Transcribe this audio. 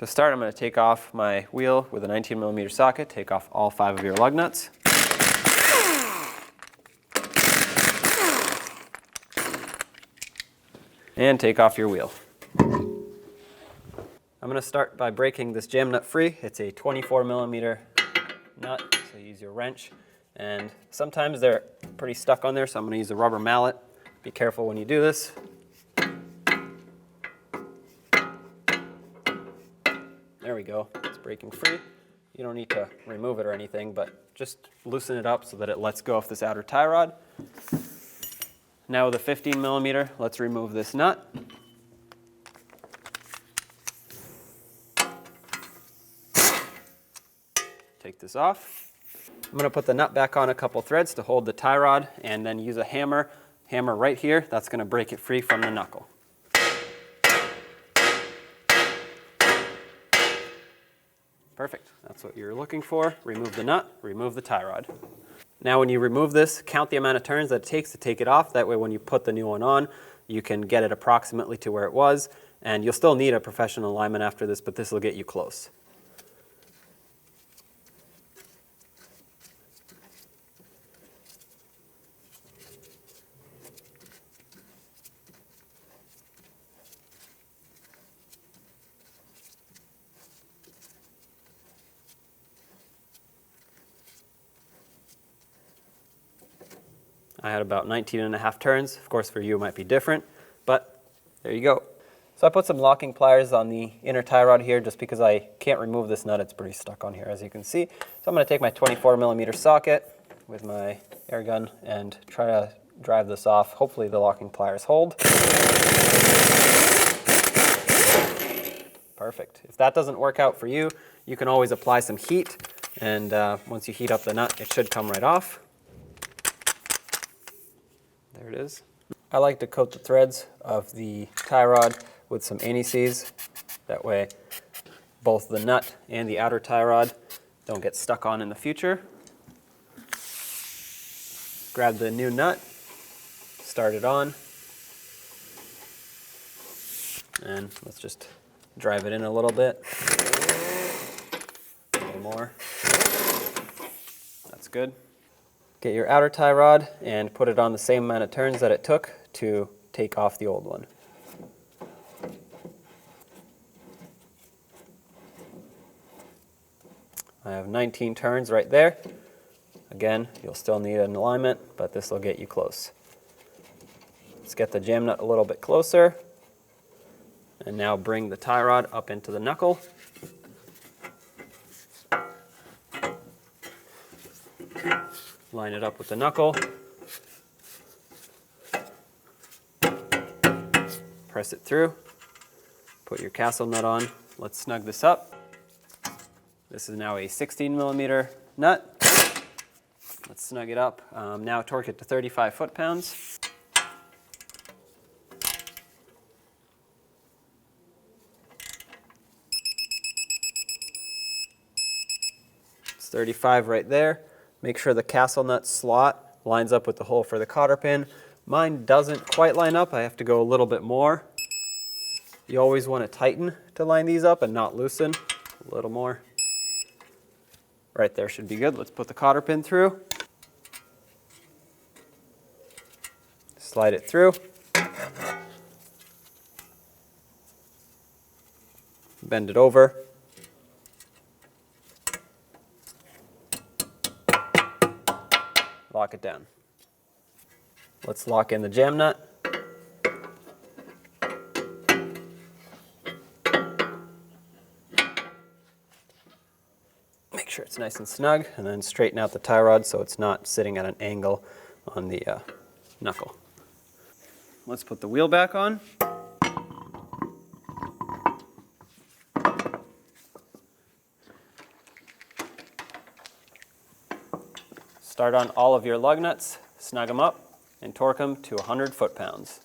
To start, I'm going to take off my wheel with a 19mm socket, take off all 5 of your lug nuts. And take off your wheel. I'm going to start by breaking this jam nut free. It's a 24mm nut, so use your wrench. And sometimes they're pretty stuck on there, so I'm going to use a rubber mallet. Be careful when you do this. There we go, it's breaking free. You don't need to remove it or anything, but just loosen it up so that it lets go of this outer tie rod. Now with a 15mm, let's remove this nut. Take this off. I'm going to put the nut back on a couple threads to hold the tie rod, and then use a hammer right here. That's going to break it free from the knuckle. Perfect, that's what you're looking for. Remove the nut, remove the tie rod. Now when you remove this, count the amount of turns that it takes to take it off. That way when you put the new one on, you can get it approximately to where it was. And you'll still need a professional alignment after this, but this will get you close. I had about 19.5 turns. Of course, for you it might be different, but there you go. So I put some locking pliers on the inner tie rod here just because I can't remove this nut. It's pretty stuck on here, as you can see. So I'm going to take my 24mm socket with my air gun and try to drive this off. Hopefully the locking pliers hold. Perfect. If that doesn't work out for you, you can always apply some heat, and once you heat up the nut, it should come right off. There it is. I like to coat the threads of the tie rod with some anti-seize. That way both the nut and the outer tie rod don't get stuck on in the future. Grab the new nut, start it on, and let's just drive it in a little bit. A little more. That's good. Get your outer tie rod and put it on the same amount of turns that it took to take off the old one. I have 19 turns right there. Again, you'll still need an alignment, but this will get you close. Let's get the jam nut a little bit closer. And now bring the tie rod up into the knuckle. Line it up with the knuckle. Press it through. Put your castle nut on. Let's snug this up. This is now a 16mm nut. Let's snug it up. Now torque it to 35 foot-pounds. It's 35 right there. Make sure the castle nut slot lines up with the hole for the cotter pin. Mine doesn't quite line up. I have to go a little bit more. You always want to tighten to line these up and not loosen. A little more. Right there should be good. Let's put the cotter pin through. Slide it through. Bend it over. Lock it down. Let's lock in the jam nut. Make sure it's nice and snug, and then straighten out the tie rod so it's not sitting at an angle on the knuckle. Let's put the wheel back on. Start on all of your lug nuts, snug them up, and torque them to 100 foot-pounds.